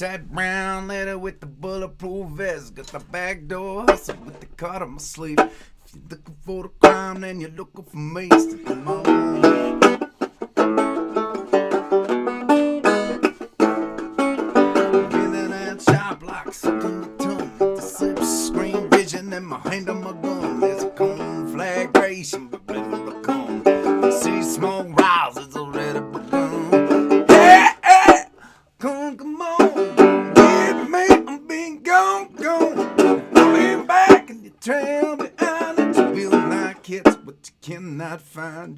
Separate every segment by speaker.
Speaker 1: that brown leather with the bulletproof vest. Got the back door hustle with the card on my sleeve. If you're looking for the crime, then you're looking for me. Stick them on. In my hand on my gun, there's a conflagration, but blazing the cone. See smoke rises already begun. Hey, hey, come on, get me, I'm being gone. Falling back and you trail behind it. You will not catch what you cannot find.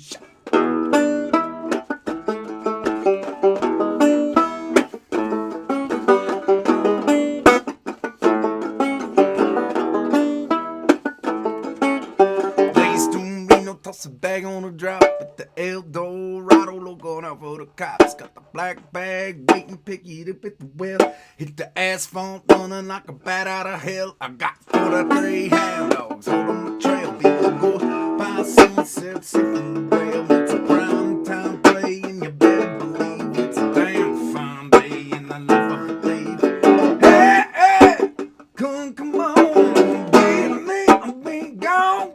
Speaker 1: Toss a bag on a drop with the El Dorado logo out for the cops. Got the black bag waiting, pick it up at the well. Hit the asphalt running like a bat out of hell. I got 43 hound dogs holding my trail. People go by sunset, sipping the rail. It's a prime time play, and you better believe it's a damn fine day in the life of a thief. Hey, hey, come on, get me, I'm being gone.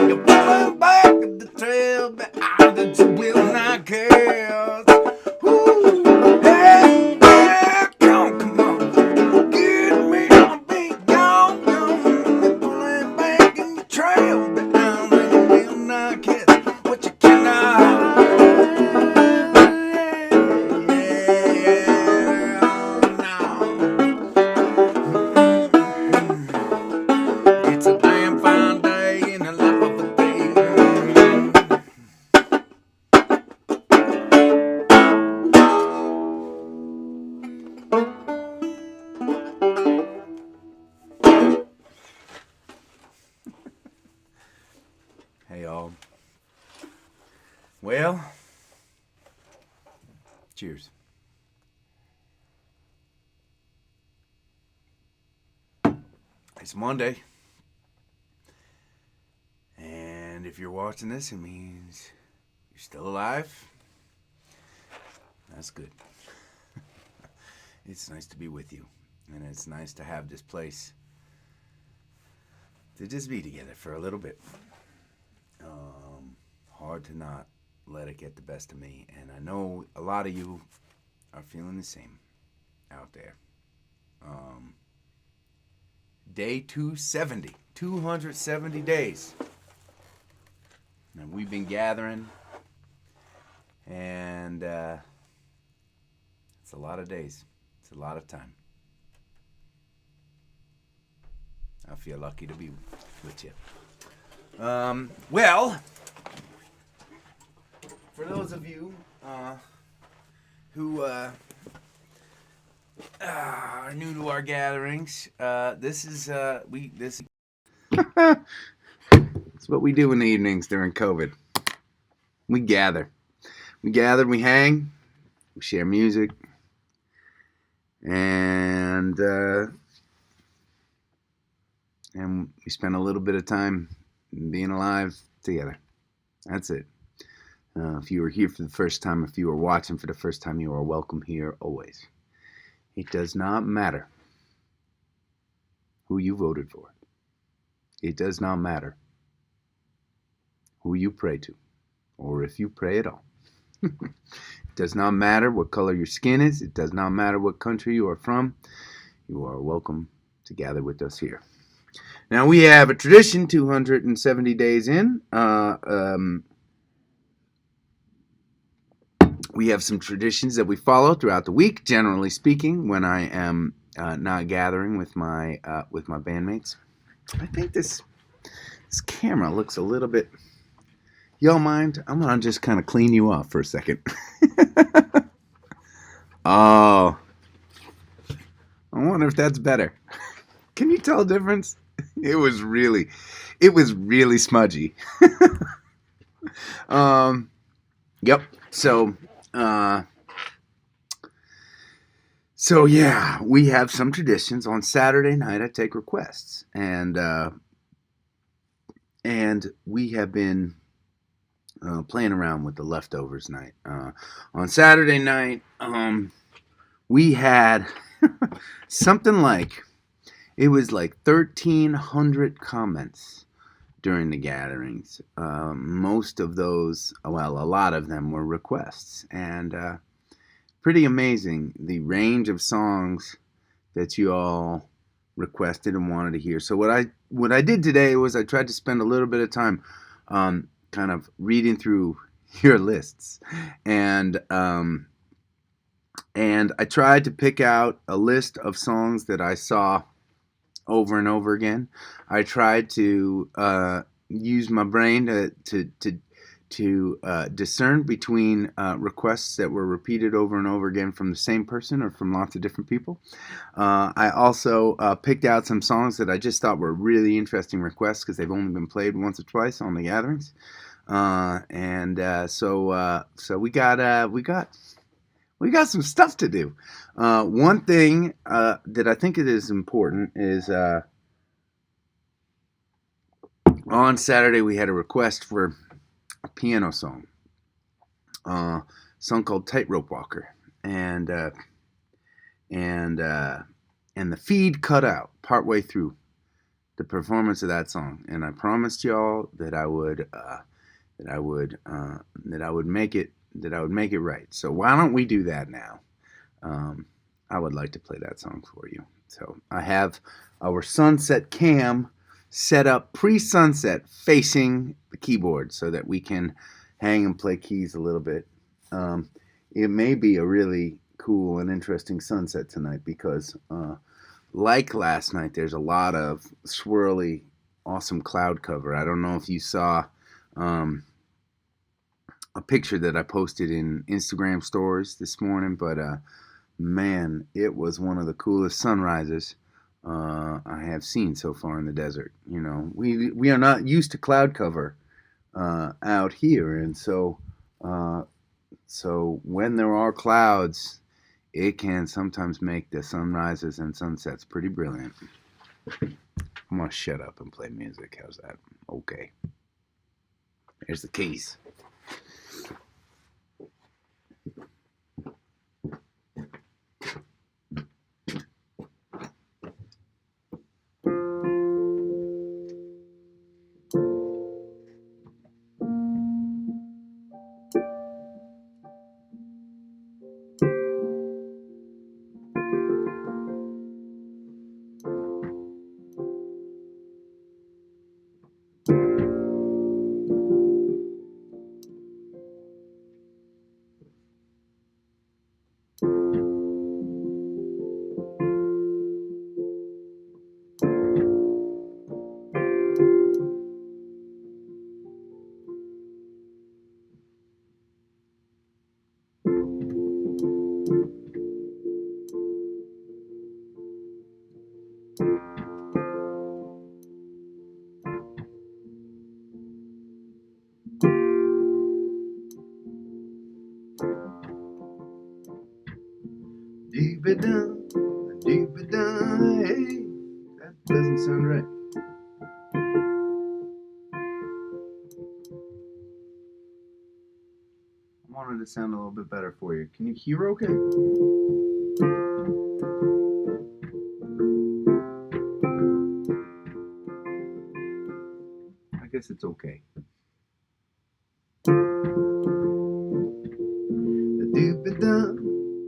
Speaker 1: You're pulling back at the trail behind it, you will not care. Ooh, hey, hey, come on, get me, I'm being gone. You're pulling back in the trail behind it, you will not catch what you cannot. It's a damn fine day in the life of a thief. Hey, y'all. Well, cheers. It's Monday. And if you're watching this, it means you're still alive. That's good. It's nice to be with you. And it's nice to have this place to just be together for a little bit. Hard to not let it get the best of me. And I know a lot of you are feeling the same out there. Day 270. 270 days. And we've been gathering. And it's a lot of days. It's a lot of time. I feel lucky to be with you. Well, for those of you who are new to our gatherings, this is this. It's what we do in the evenings during COVID. We gather, we hang, we share music, and we spend a little bit of time being alive together. That's it. If you were here for the first time, if you are watching for the first time, you are welcome here always. It does not matter who you voted for. It does not matter who you pray to, or if you pray at all. It does not matter what color your skin is. It does not matter what country you are from. You are welcome to gather with us here. Now, we have a tradition 270 days in. We have some traditions that we follow throughout the week, generally speaking, when I am not gathering with my bandmates. I think this camera looks a little bit... Y'all mind? I'm going to just kind of clean you off for a second. Oh. I wonder if that's better. Can you tell the difference? It was really smudgy. Yep. So yeah, we have some traditions. On Saturday night, I take requests, and we have been playing around with the leftovers night. On Saturday night, we had something like, it was like 1,300 comments during the gatherings. Most of those, well, a lot of them were requests, and pretty amazing the range of songs that you all requested and wanted to hear. So what I did today was I tried to spend a little bit of time kind of reading through your lists, and I tried to pick out a list of songs that I saw over and over again. I tried to use my brain to discern between requests that were repeated over and over again from the same person or from lots of different people. I also picked out some songs that I just thought were really interesting requests because they've only been played once or twice on the gatherings. So we got some stuff to do. One thing that I think it is important is on Saturday we had a request for a piano song, song called Tightrope Walker, and the feed cut out partway through the performance of that song, and I promised y'all that I would make it right. So why don't we do that now? I would like to play that song for you. So I have our sunset cam set up pre-sunset facing the keyboard so that we can hang and play keys a little bit. It may be a really cool and interesting sunset tonight because like last night, there's a lot of swirly, awesome cloud cover. I don't know if you saw a picture that I posted in Instagram stories this morning, but man, it was one of the coolest sunrises I have seen so far in the desert. You know, we are not used to cloud cover out here, and so when there are clouds, it can sometimes make the sunrises and sunsets pretty brilliant. I'm gonna shut up and play music. How's that? Okay. Here's the keys. Deep-a-dum, deep-a-dum, hey, that doesn't sound right. I wanted to sound a little bit better for you. Can you hear okay? I guess it's okay. Doop-a-dum,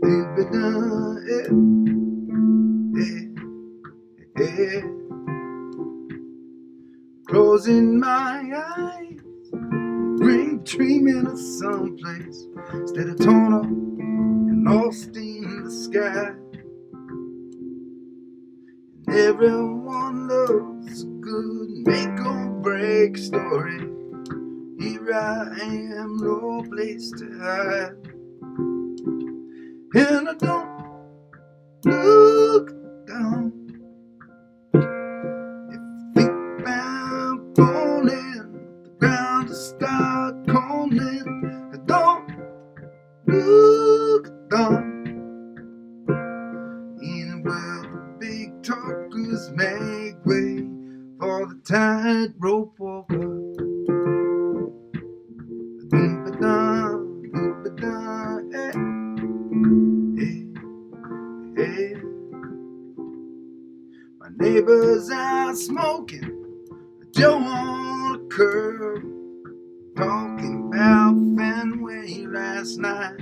Speaker 1: doop-a-dum, yeah, yeah, yeah. Closing my eyes, dreaming of someplace instead of torn up and lost in the sky. And everyone loves a good make or break story. Here I am, no place to hide. And I don't look down. If you think about falling, the ground to start calling. I don't look down. In a world of big talkers make way for the tightrope walker. Doop-a-dum, doop-a-dum, eh, eh. Neighbors are smoking, Joe on a curb, talking about Fenway last night.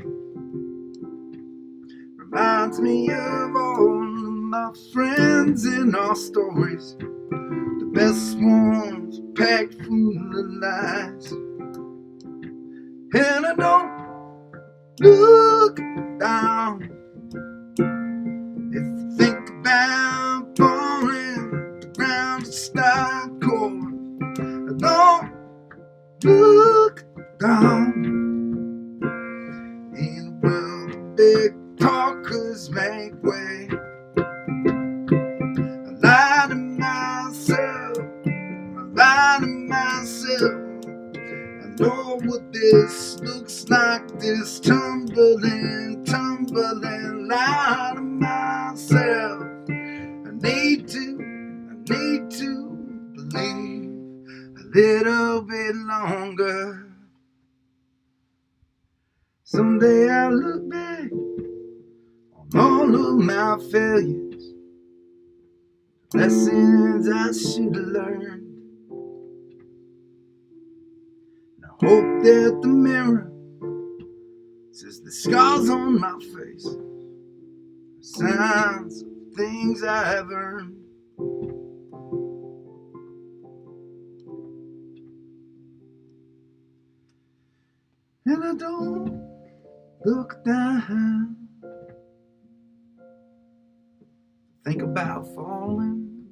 Speaker 1: Reminds me of all of my friends and our stories. The best ones packed full of lies. And I don't look down if you think about falling, the ground to start calling. I don't look down in the world of big talkers make way. I lie to myself, I lie to myself. I know what this looks like, this tumbling, lie to myself. I need to believe a little bit longer. Someday I'll look back on all of my failures, lessons I should have learned. And I hope that the mirror says the scars on my face are signs of things I have earned. And I don't look down, think about falling,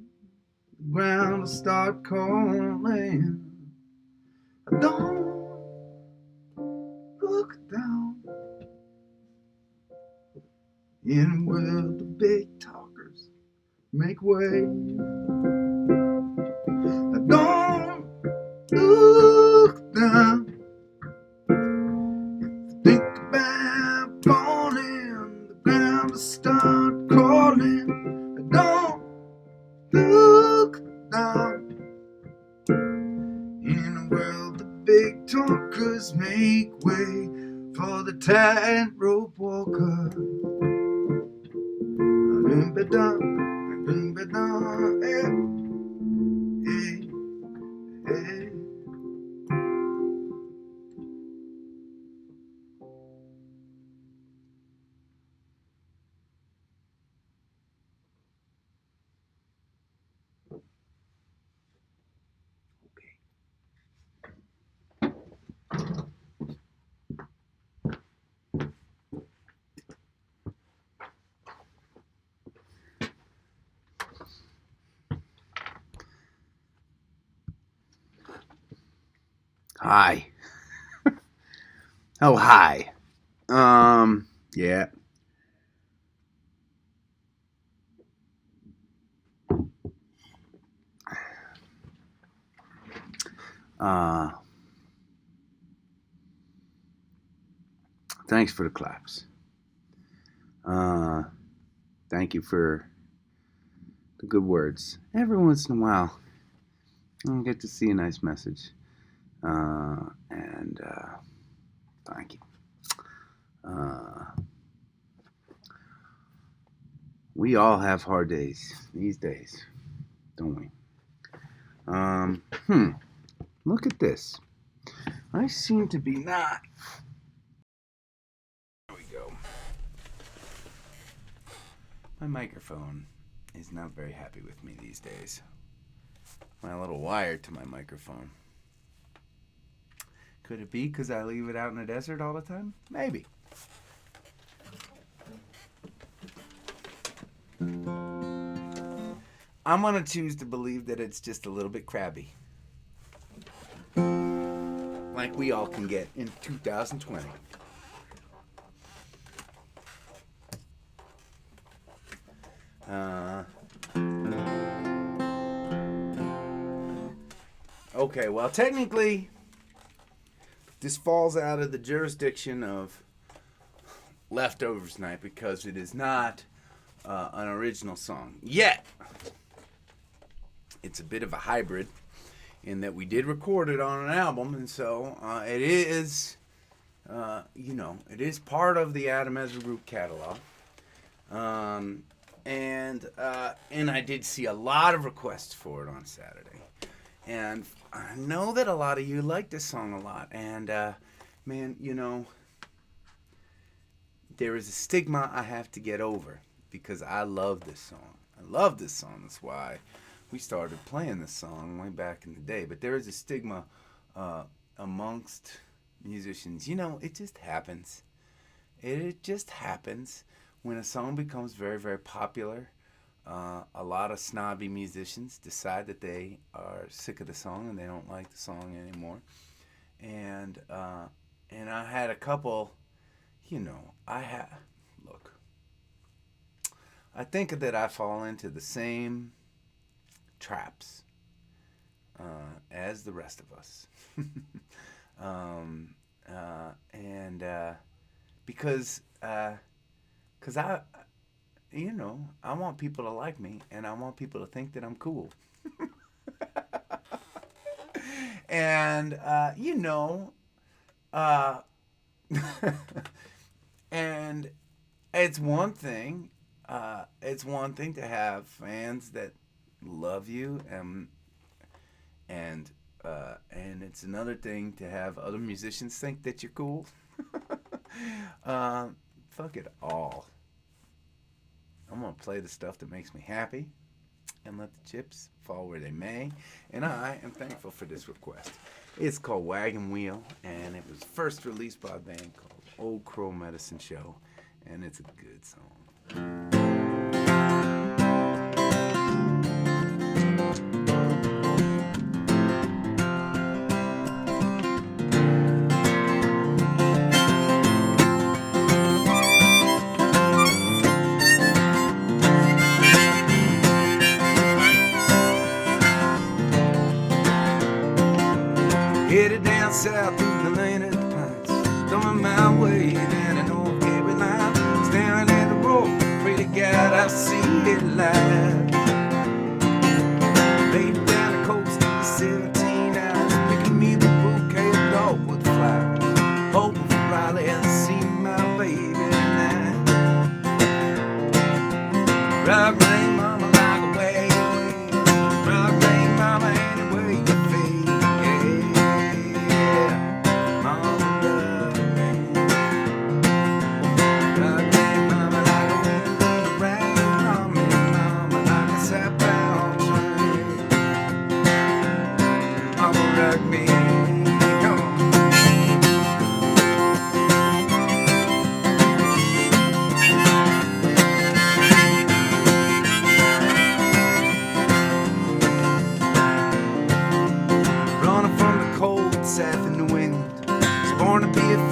Speaker 1: the ground will start calling. I don't look down in the world of big talkers make way. I don't look down. Think about falling, the ground will start calling. I don't look down in a world of big talkers make way for the tightrope walker. Hi. Oh, hi. Yeah. Thanks for the claps. Thank you for the good words. Every once in a while, I get to see a nice message. And thank you. We all have hard days these days, don't we? Look at this. I seem to be not. There we go. My microphone is not very happy with me these days. My little wire to my microphone. Could it be because I leave it out in the desert all the time? Maybe. I'm going to choose to believe that it's just a little bit crabby. Like we all can get in 2020. Okay, well, technically, this falls out of the jurisdiction of Leftovers Night because it is not an original song. Yet, it's a bit of a hybrid in that we did record it on an album, and so it is, it is part of the Adam Ezra Group catalog. and I did see a lot of requests for it on Saturday, and I know that a lot of you like this song a lot. And man, there is a stigma I have to get over because I love this song. I love this song. That's why we started playing this song way back in the day. But there is a stigma amongst musicians. It just happens. It just happens when a song becomes very, very popular. A lot of snobby musicians decide that they are sick of the song and they don't like the song anymore. And I had a couple. Look. I think that I fall into the same traps as the rest of us. And because I want people to like me, and I want people to think that I'm cool. And and it's one thing. It's one thing to have fans that love you, and it's another thing to have other musicians think that you're cool. Fuck it all. I'm gonna play the stuff that makes me happy, and let the chips fall where they may. And I am thankful for this request. It's called Wagon Wheel, and it was first released by a band called Old Crow Medicine Show, and it's a good song. Headed down south through the lane of the pines, thumbing my way down an old Gary line, staring at the road, pray to God I see it live. Laid down the coast in 17 hours, picking me the bouquet of dogwood flowers, hoping for Riley to see my baby tonight. Rock me, mama, like a wave, rock me, mama, anyway you fade.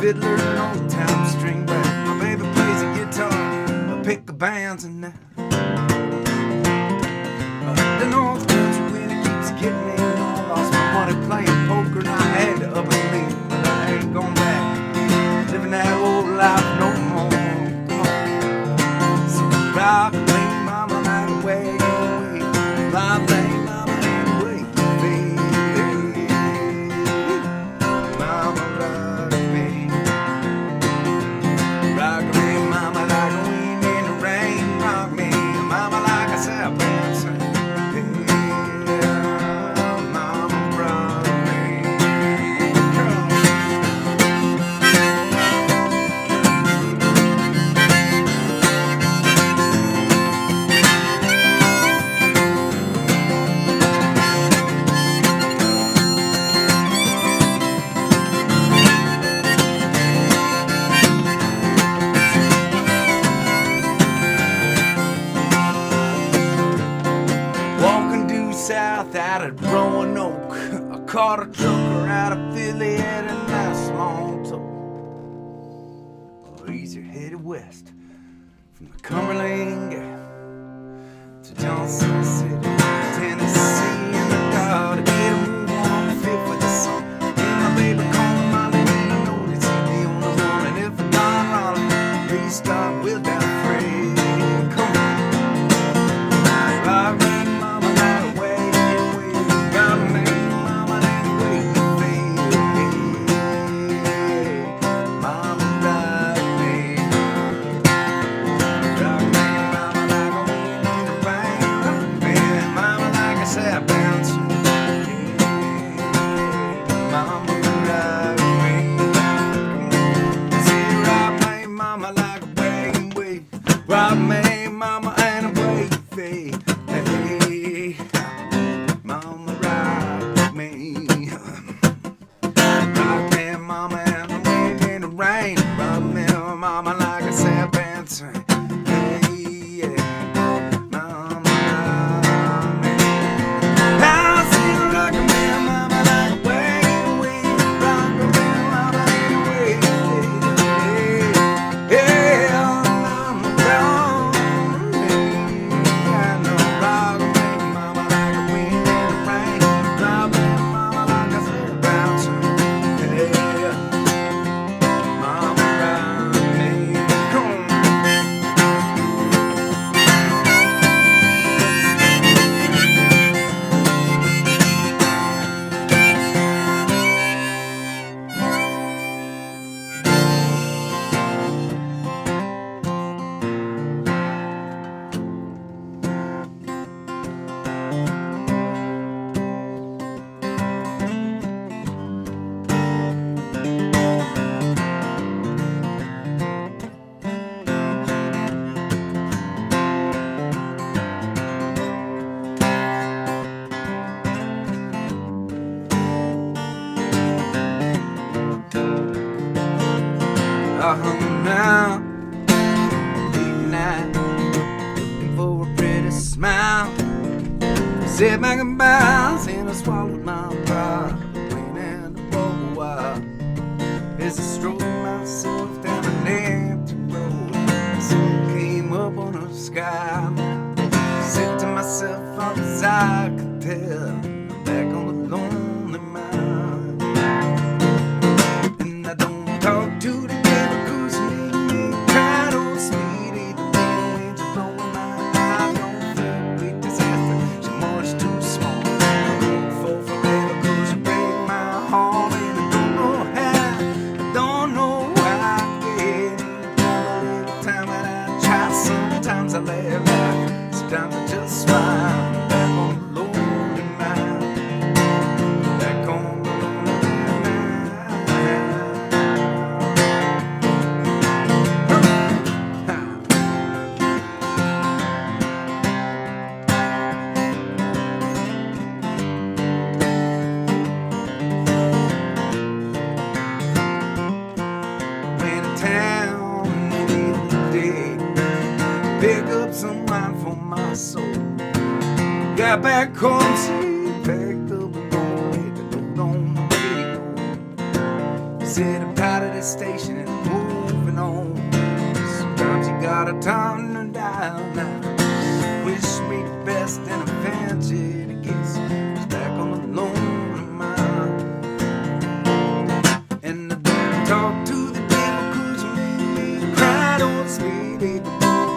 Speaker 1: Fiddler and old time string band. My baby plays a guitar, I pick the bands and the North Country winter keeps getting me. I lost my money playing poker and I had to up and leave, but I ain't going back, living that old life no more. So rock me, mama, night away, rock me, mama, night away, baby, mama, rock me. Rock me, mama, like a wind in the rain. Rock me, mama, like a southbound train. Yeah, mama, rock me. Walking due south out of Roanoke, I caught a trucker out of Philly at a nice long tow. He's headed west from the Cumberland Gap to Johnson City, Tennessee, and I gotta get a move on fit for the sun. And my baby calling my name, and I know that she's the only one. And if I don't run, please stop, we'll die free. Come on. Rock me, mama, night away, rock me, mama, night away, baby, mama, rock me, mama, night smile. Said my goodbyes and I swallowed my pride. Plain and the roll while as I strode myself down an empty road. The sun came up on the sky. Said to myself, all as I could tell, I'm back on the lonely mile. And I don't talk to the devil 'cause he made me cry. Don't speed it, the winds are blowing my eye. Don't feel great disaster, she's much too small. I won't fall forever 'cause you break my heart. And I don't know how, I don't know why I get every time that I try. Sometimes I laugh out, sometimes I just smile. Back on the lonely mile, back on the lonely went to town the other day, pick up some wine for my soul. Got back home, see, packed up and going, the note on the radio. Said I'm tired of this station and moving on. Sometimes you gotta turn the dial now. Wish me the best and eventually guess it's back on the lonely mile. And I don't talk to the devil 'cause you made me cry. Don't speed it, the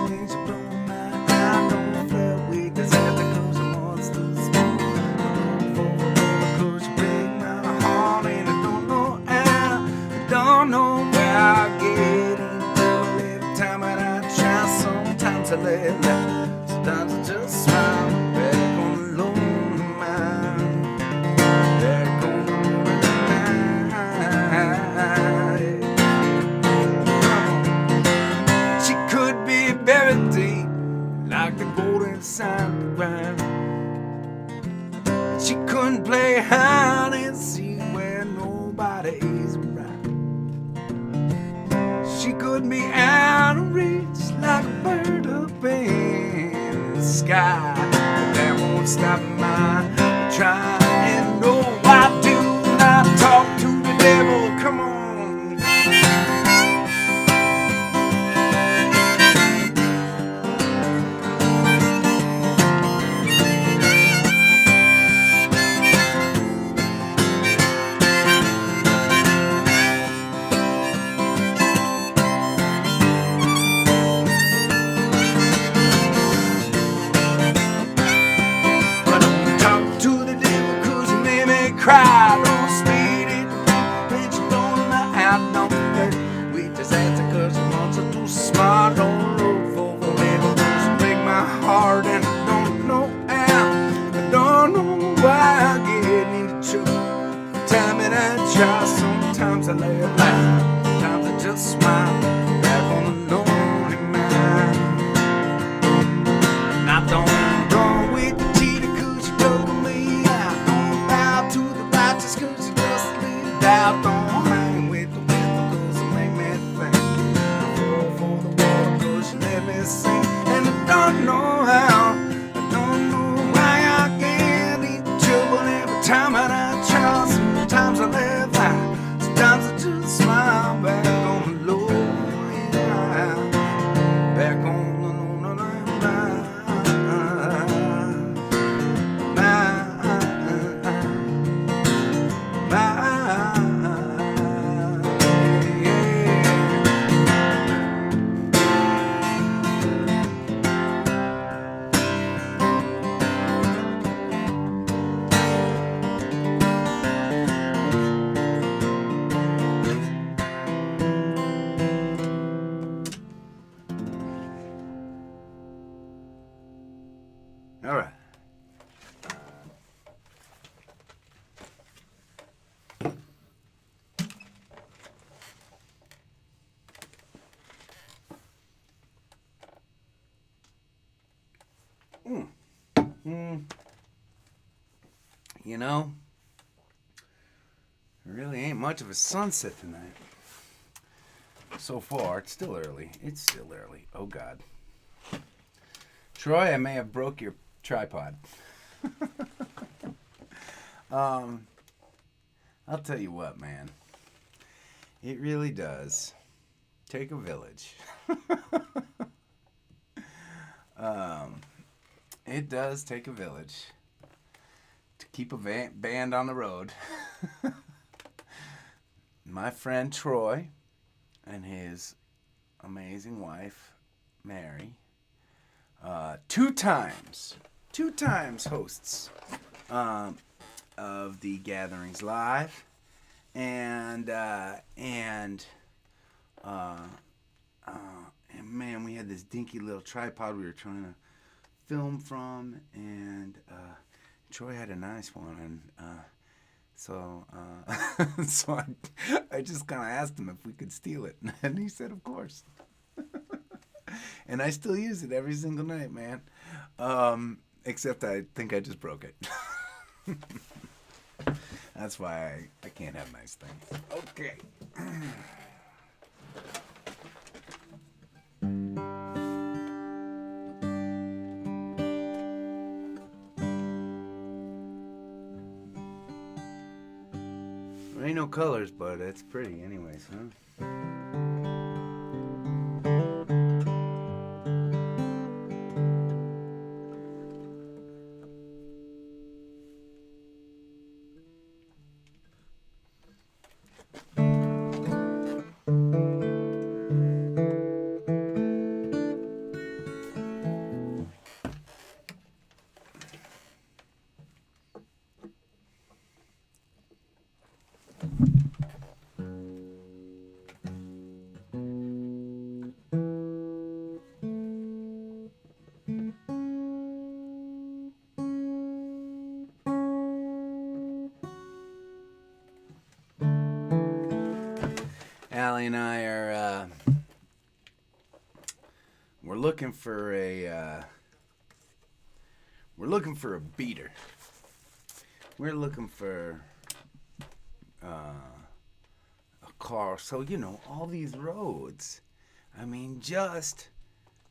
Speaker 1: winds are blowing my eye. Don't feel weak, disaster 'cause I'm monsters. Don't know where I get in trouble every time that I try. Sometimes I laugh loud, sometimes I just smile. Back on the lonely mile, back on the lonely mile. She could be buried deep like the gold inside the ground. She couldn't play hide and seek where nobody is around. She could be out of reach like a bird up in the sky. But that won't stop my trying. No, I do not talk to the devil. Come on. Cry, don't speed it, bitch, don't lie out, don't hurt. We just answer 'cause your months are too smart. Don't look for forever, just break my heart. And I don't know how, I don't know why I get into trouble. Time that I try, sometimes I laugh loud, sometimes I just smile. Back on the lonely mile, and I don't go with the cheater 'cause you told me out. Don't bow to the righteous 'cause you just lived out. Don't hang with the wind 'cause it make me think. Fall for the water 'cause you let me sing. And I don't know how, I don't know why I get in trouble every time that I try. Sometimes I laugh out, sometimes I just smile. Back on the lonely mile, back on the lonely mile. All right. You know, there really ain't much of a sunset tonight. So far, it's still early. It's still early. Oh, God. Troy, I may have broke your tripod. I'll tell you what, man. It really does take a village. It does take a village to keep a band on the road. My friend Troy and his amazing wife, Mary, two times hosts of the gatherings live, and man, we had this dinky little tripod we were trying to film from, and Troy had a nice one, and so I just kind of asked him if we could steal it, and he said, of course. And I still use it every single night, man. Except I think I just broke it. That's why I can't have nice things. Okay. There ain't no colors, but it's pretty anyways, huh? Allie and I are we're looking for a beater. We're looking for a car. So all these roads. I mean, just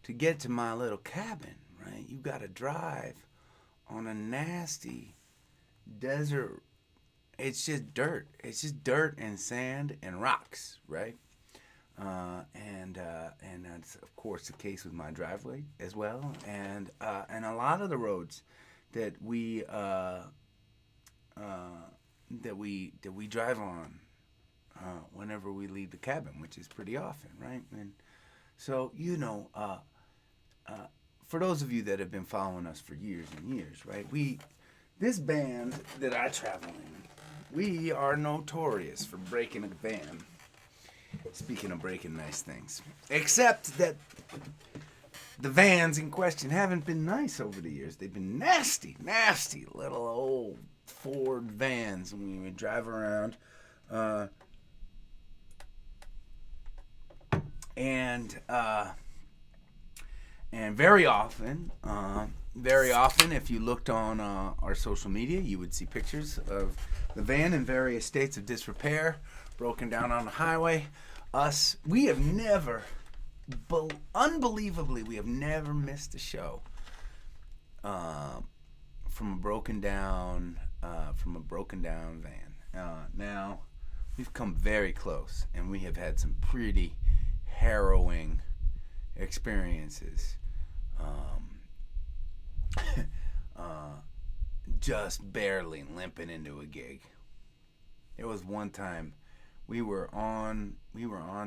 Speaker 1: to get to my little cabin, right? You got to drive on a nasty desert. It's just dirt. It's just dirt and sand and rocks, right? And that's of course the case with my driveway as well. And a lot of the roads that we drive on whenever we leave the cabin, which is pretty often, right? And so for those of you that have been following us for years and years, right? This band that I travel in. We are notorious for breaking a van. Speaking of breaking nice things. Except that the vans in question haven't been nice over the years. They've been nasty little old Ford vans. And we would drive around. And very often, if you looked on our social media, you would see pictures of the van in various states of disrepair, broken down on the highway. We have never, unbelievably, we have never missed a show from a broken down van. Now, we've come very close, and we have had some pretty harrowing experiences. Just barely limping into a gig. It was one time we were on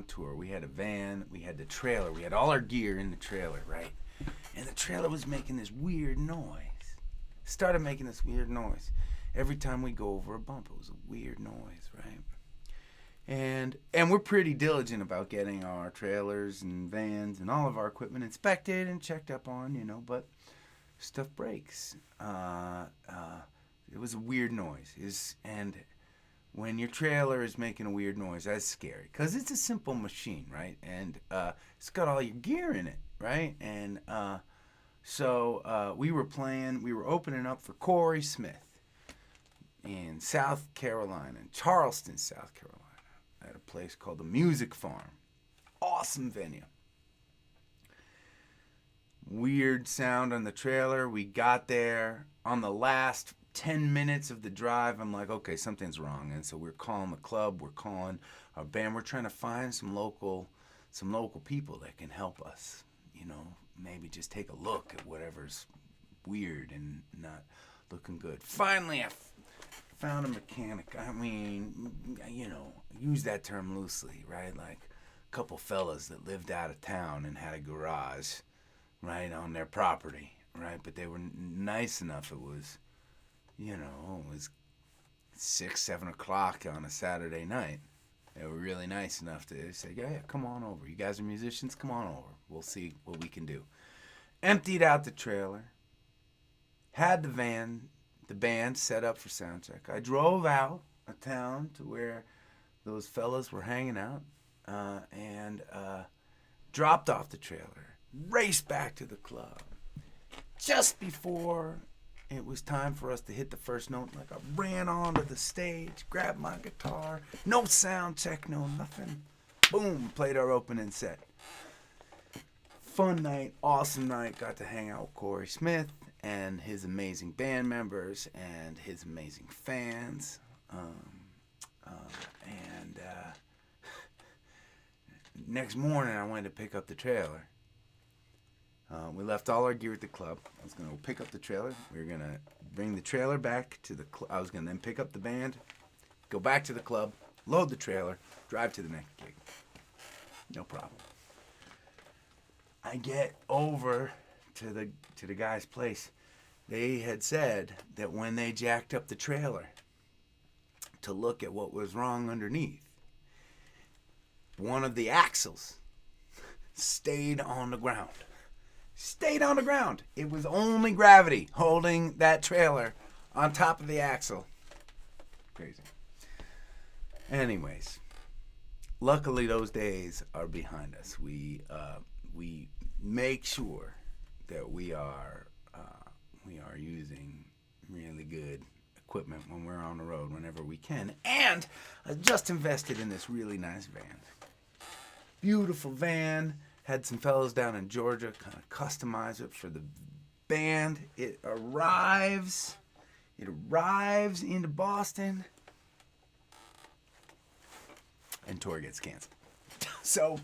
Speaker 1: tour. We had a van, we had the trailer, we had all our gear in the trailer, right? And the trailer was making this weird noise. Started making this weird noise. Every time we go over a bump, it was a weird noise, right? And we're pretty diligent about getting our trailers and vans and all of our equipment inspected and checked up on, but stuff breaks. It was a weird noise. And when your trailer is making a weird noise, that's scary. Because it's a simple machine, right? And it's got all your gear in it, right? And so we were opening up for Corey Smith in South Carolina, in Charleston, South Carolina, at a place called the Music Farm. Awesome venue. weird sound on the trailer. We got there on the last 10 minutes of the drive. I'm like, okay, something's wrong. And so we're calling the club, we're calling our band, we're trying to find some local people that can help us, maybe just take a look at whatever's weird and not looking good. Finally, I found a mechanic. I mean, use that term loosely, right? Like a couple fellas that lived out of town and had a garage, right, on their property, right? But they were nice enough. It was 6, 7 o'clock on a Saturday night. They were really nice enough to say, yeah, come on over. You guys are musicians, come on over. We'll see what we can do. Emptied out the trailer. Had the band set up for sound check. I drove out of town to where those fellas were hanging out and dropped off the trailer. Raced back to the club. Just before it was time for us to hit the first note, like I ran onto the stage, grabbed my guitar, no sound check, no nothing. Boom, played our opening set. Fun night, awesome night. Got to hang out with Corey Smith and his amazing band members and his amazing fans. Next morning, I went to pick up the trailer. We left all our gear at the club. I was going to pick up the trailer. We were going to bring the trailer back to the club. I was going to then pick up the band, go back to the club, load the trailer, drive to the next gig. No problem. I get over to the guy's place. They had said that when they jacked up the trailer to look at what was wrong underneath, one of the axles stayed on the ground. Stayed on the ground. It was only gravity holding that trailer on top of the axle. Crazy. Anyways, luckily those days are behind us. We make sure that we are using really good equipment when we're on the road whenever we can. And I just invested in this really nice van. Beautiful van. Had some fellows down in Georgia kind of customize it for the band. It arrives into Boston, and tour gets canceled. So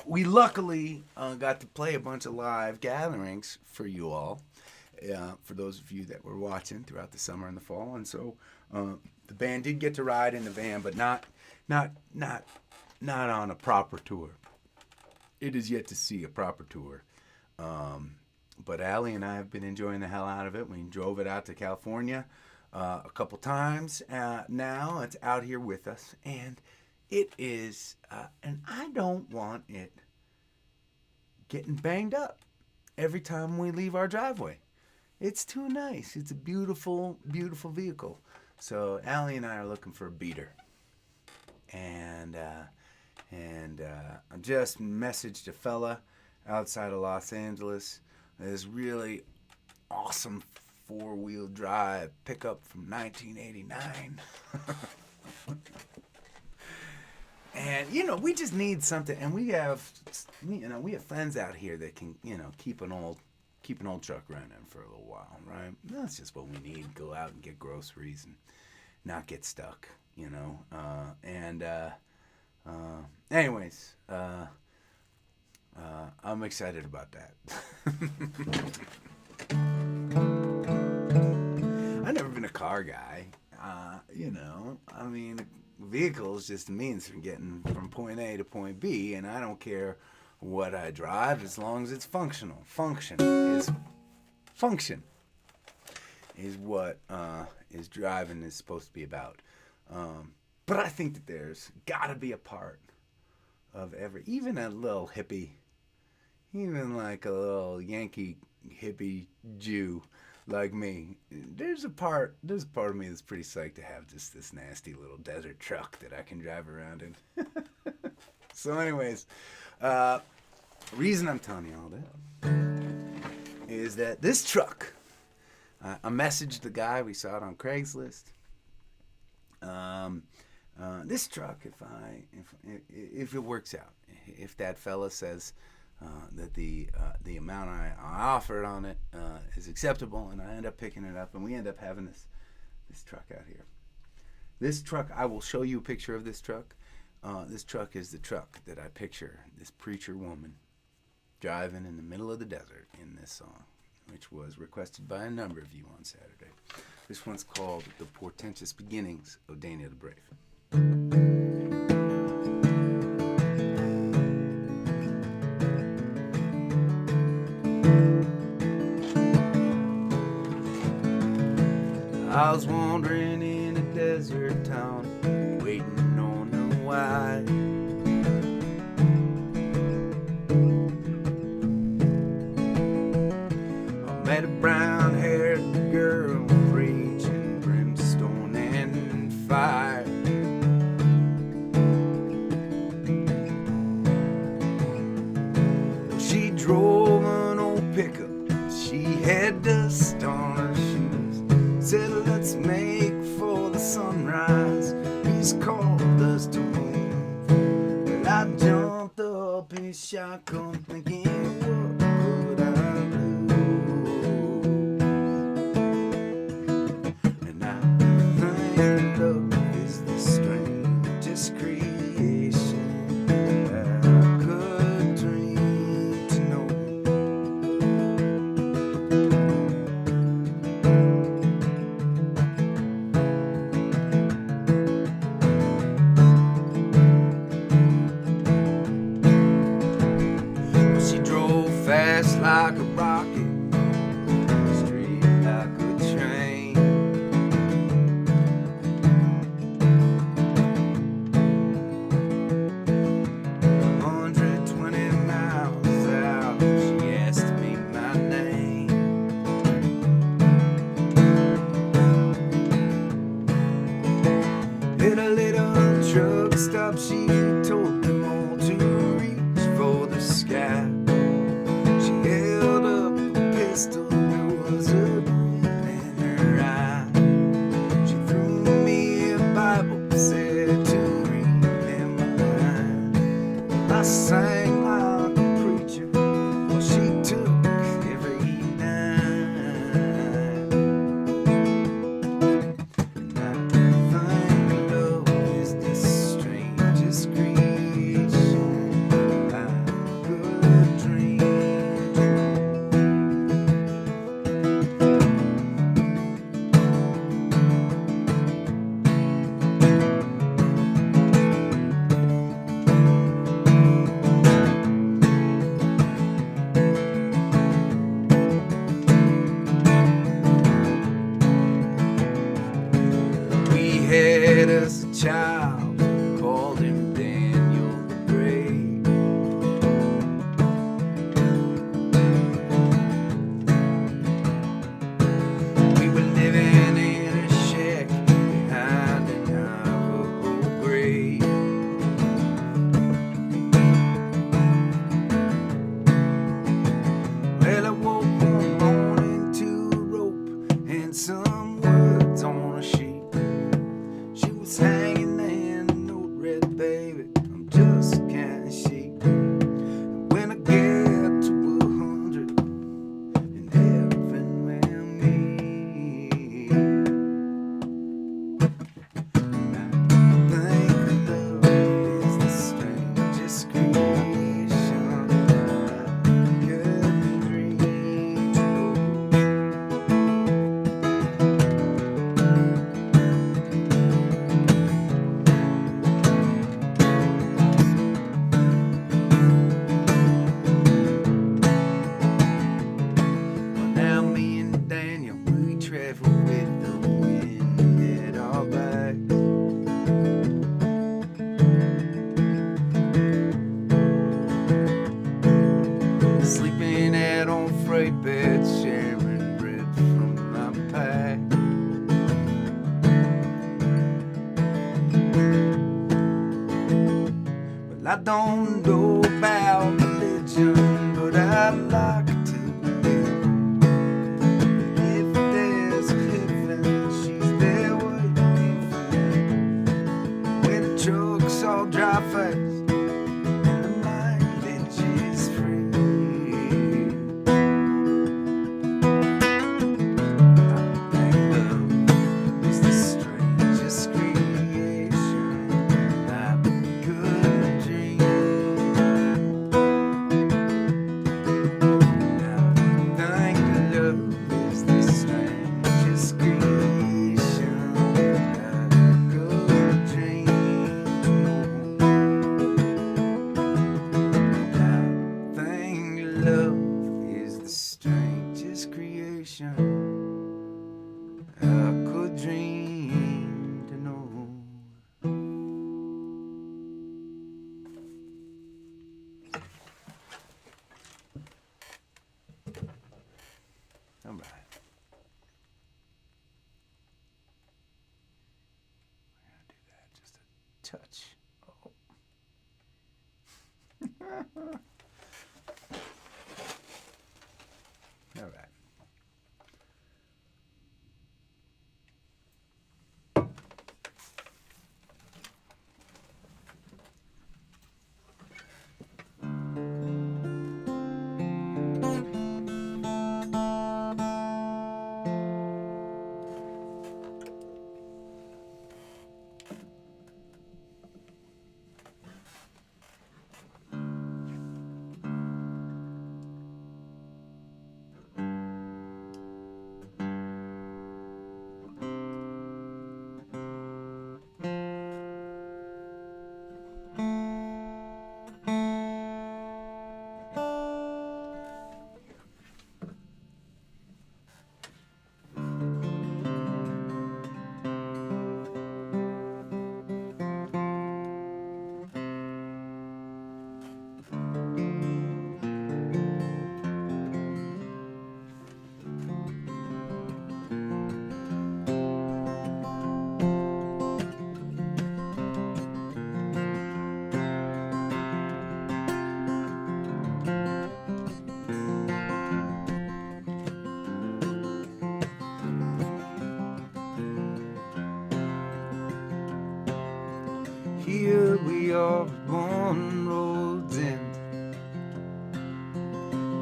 Speaker 1: we luckily got to play a bunch of live gatherings for you all, for those of you that were watching throughout the summer and the fall. And so the band did get to ride in the van, but not on a proper tour. It is yet to see a proper tour. But Allie and I have been enjoying the hell out of it. We drove it out to California a couple times. Now it's out here with us. And it is, and I don't want it getting banged up every time we leave our driveway. It's too nice. It's a beautiful, beautiful vehicle. So Allie and I are looking for a beater. And I just messaged a fella outside of Los Angeles. This really awesome 4-wheel drive pickup from 1989. And we just need something. And we have friends out here that can keep an old truck running for a little while, right? That's just what we need. Go out and get groceries and not get stuck, anyways, I'm excited about that. I've never been a car guy. Vehicle is just a means for getting from point A to point B, and I don't care what I drive as long as it's functional. Function is what is driving is supposed to be about. But I think that there's got to be a part of even a little hippie, even like a little Yankee hippie Jew like me. There's a part of me that's pretty psyched to have just this nasty little desert truck that I can drive around in. So anyways, reason I'm telling you all that is that this truck, I messaged the guy, we saw it on Craigslist. This truck, if it works out, if that fella says, that the amount I offered on it is acceptable, and I end up picking it up, and we end up having this truck out here. This truck, I will show you a picture of this truck. This truck is the truck that I picture this preacher woman driving in the middle of the desert in this song, which was requested by a number of you on Saturday. This one's called The Portentous Beginnings of Daniel the Brave. I was wandering in a desert town, waiting on a wife. I met a brown-haired girl, raging brimstone and fire. She drove an old pickup, she had dust on her shoes. Said, let's make for the sunrise, he's called us to move. Well, I jumped up in shotgun thinking, what could I lose? And I think love is the strangest creation I could dream to know. Fast like a rocket, straight like a train. 120 miles out, she asked me my name. At a little truck stop, she told them all to reach for the sky. There was a grin in her eye. She threw me a Bible, said to read them aloud. I sang like a preacher, well, she took every night. And I think love is the strangest creation I could dream. Had as a child, called him Daniel the Brave. We were living in a shack behind an Navajo grave. Well, I woke one morning to a rope and some words on a sheet. Hanging in a note read, baby, I'm just a kind of sheep. When I get to 100 in heaven with me, I think love is the strangest creation I could dream to know. Travel with the wind at our back. Sleeping out on freight beds, sharing bread from my pack. Well, I don't know about religion, but I like to believe. Trucks all drive fast and the mileage is free. here we are, one road's end.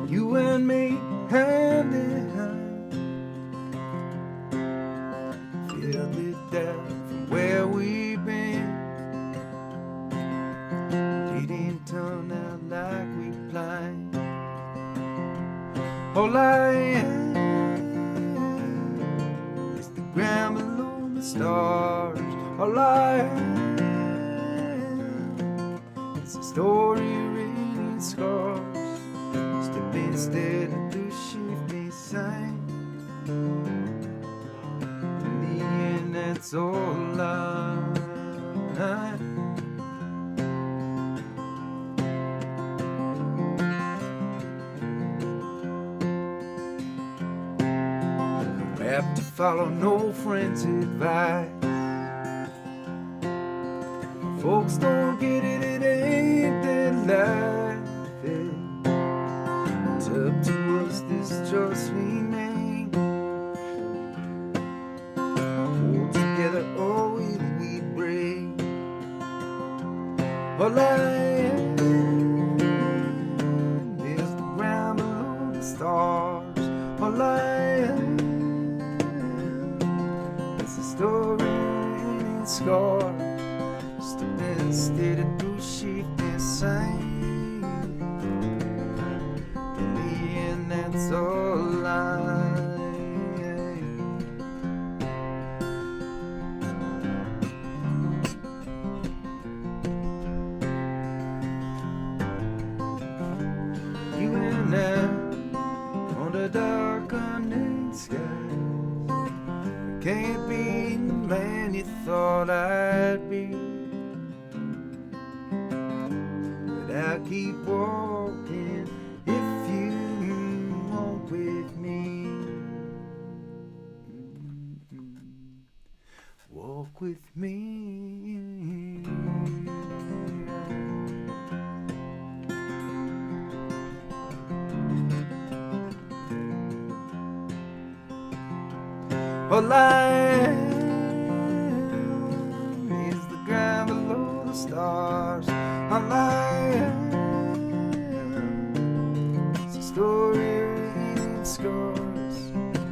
Speaker 1: You and me, hand in hand. Feel it down from where we've been. It didn't turn out like we planned. All I am is the ground below the stars. All I am is a story written in scars. Stepping steady through shifting sand. In the end, that's all I am. Have to follow no friend's advice. Folks don't get it, it ain't their life. It's up to us, this just remain. Hold together or will we break? All I am is the ground below the stars. All I am story in scars, stepping steady through shifting sand. In the end, that's all I am. You and I on the darkening sky. Can't be the man you thought I'd be, but I'll keep walking if you walk with me. Walk with me. All I am is the ground below the stars. All I am is a story written in scars.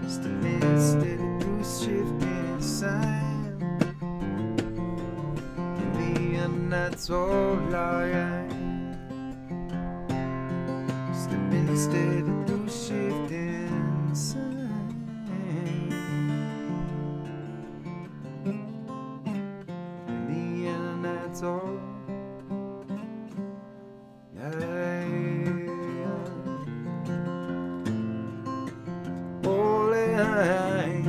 Speaker 1: Stepping steady through shifting sand. In the end, that's all I am. Stepping steady through shifting sand. That's all I am. All I am.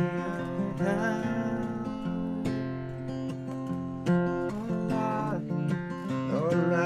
Speaker 1: All I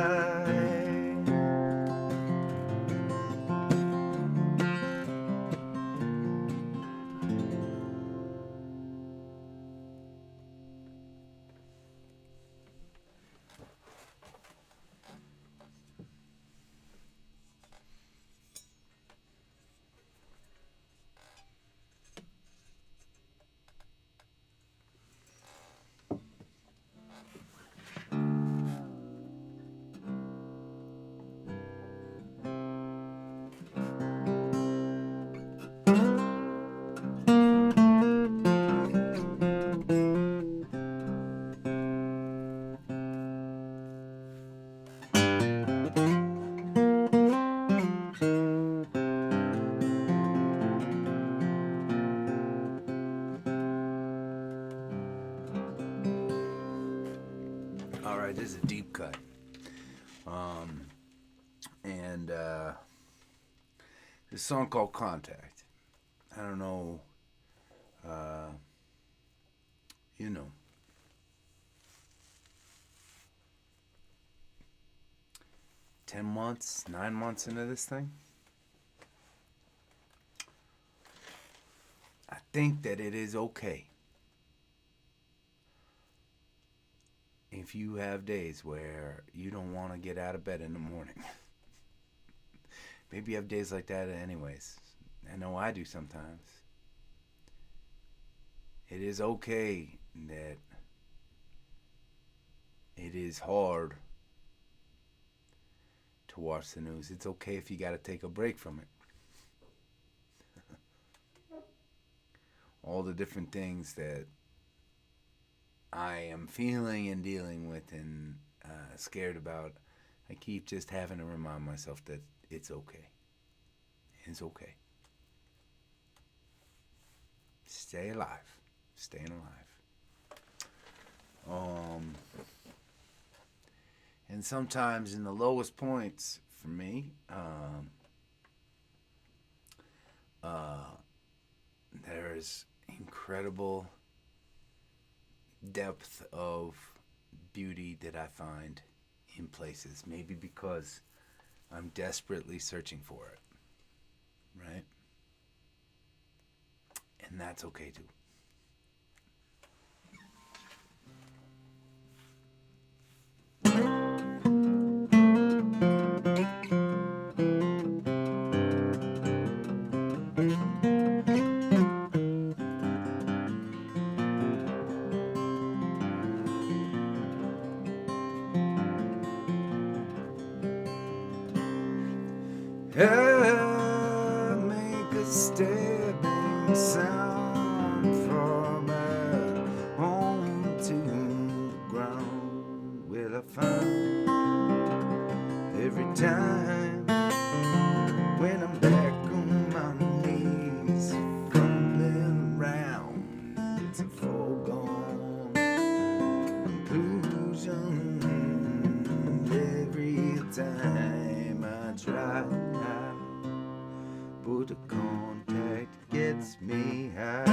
Speaker 1: Alright, this is a deep cut. This song called Contact. I don't know, you know. 10 months, 9 months into this thing. I think that it is okay if you have days where you don't want to get out of bed in the morning. Maybe you have days like that anyways. I know I do sometimes. It is okay that it it is hard to watch the news. It's okay if you got to take a break from it. All the different things that I am feeling and dealing with and scared about, I keep just having to remind myself that it's okay. It's okay. Stay alive. Staying alive. And sometimes in the lowest points for me, there's incredible depth of beauty that I find in places. Maybe because I'm desperately searching for it. Right? And that's okay too. I make a stabbing sound from at home to the ground. Well, I find every time when I'm back on my knees, fumbling around, it's a foregone conclusion every time I try. But the contact gets me high.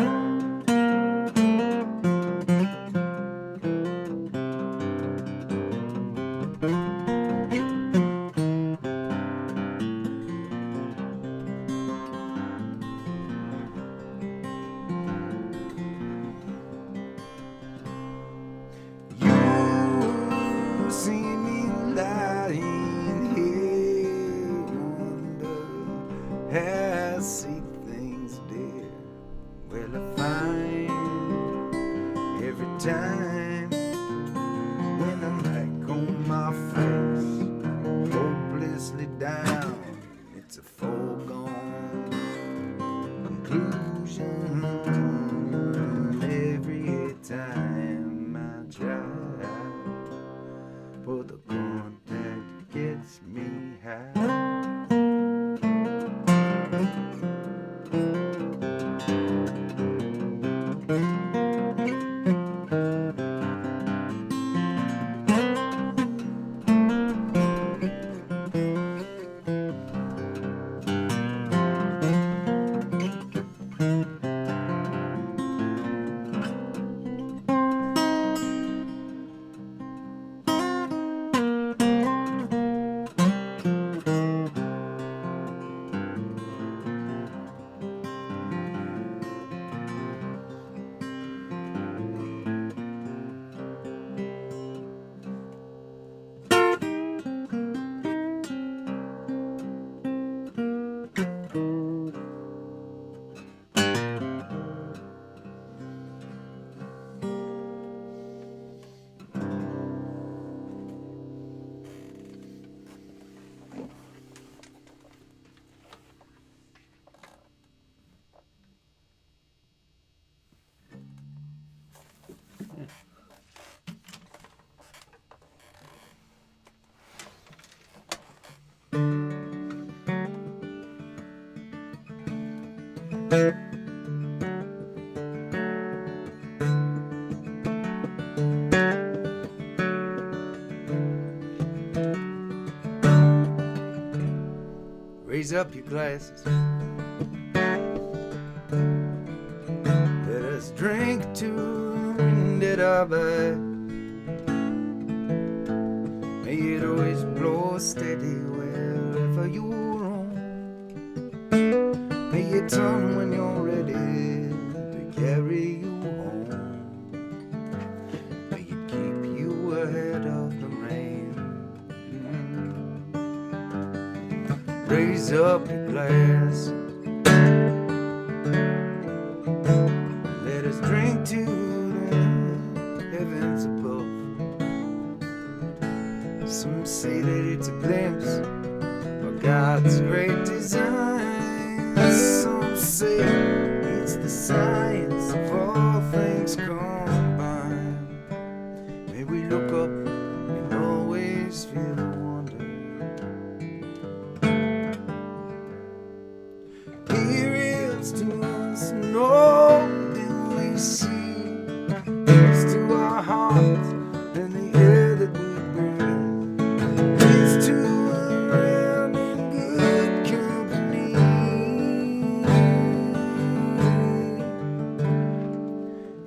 Speaker 1: You see me lying here under I see things, dear. Well, I find every time when I'm back on my face, hopelessly down, it's a foregone conclusion every time I try. But the contact gets me high. Raise up your glasses. Let us drink to the wind at our back. May it always blow steady wherever you roam. May it turn when you're ready to carry you home. May it keep you ahead of the rain. Raise up your glass. Let us drink to the heavens above. say that it's a glimpse of God's great design. Some say it's the science of all things combined. May we look up and always feel a wonder. Here is to us and all that we see. Here's to our hearts and the air that we breathe. Here's to around in good company.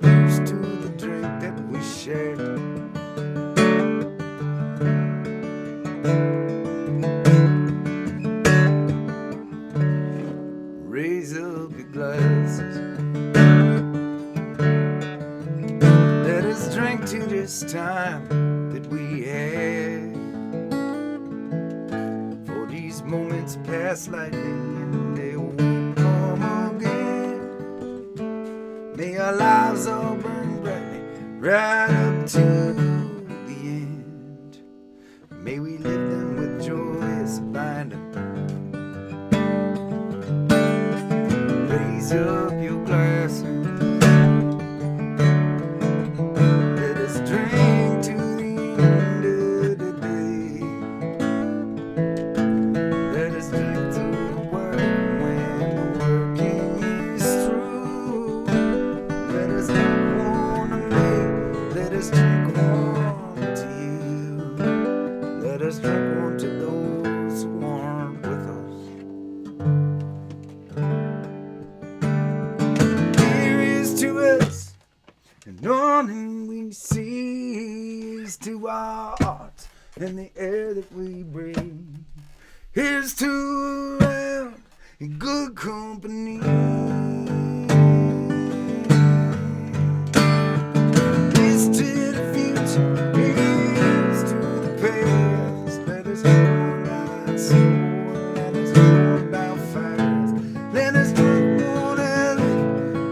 Speaker 1: Here's to the drink that we share. Raise up your glasses. Let us drink to this time that we had. For these moments pass lightly and they won't come again. May our lives all burn brightly right up to the end. May we live them with joyous abandon. Raise up your glasses. Let us drink to the end of the day. Let us drink to the work when the working is through. Let us drink one to me. Let us drink one to you. Let us drink one to those who aren't with us. To us, and all that we see is to our hearts and the air that we breathe. Here's to around in good company. Here's to the future, here's to the past. Let us go down slow, let us go down fast. Let us drink one and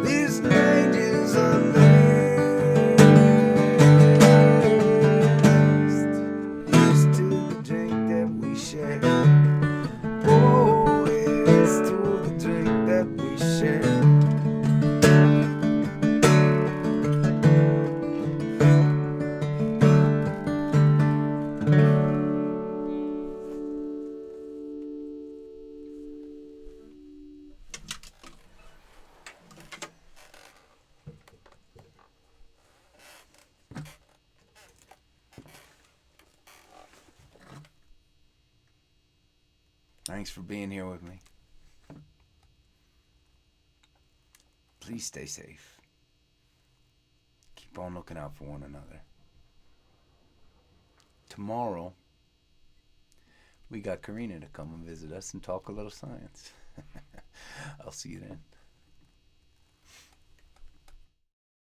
Speaker 1: these night is a last. Here's to the drink that we share. Oh, here's to the drink that we share. Thanks for being here with me. Please stay safe. Keep on looking out for one another. Tomorrow, we got Karina to come and visit us and talk a little science. I'll see you then.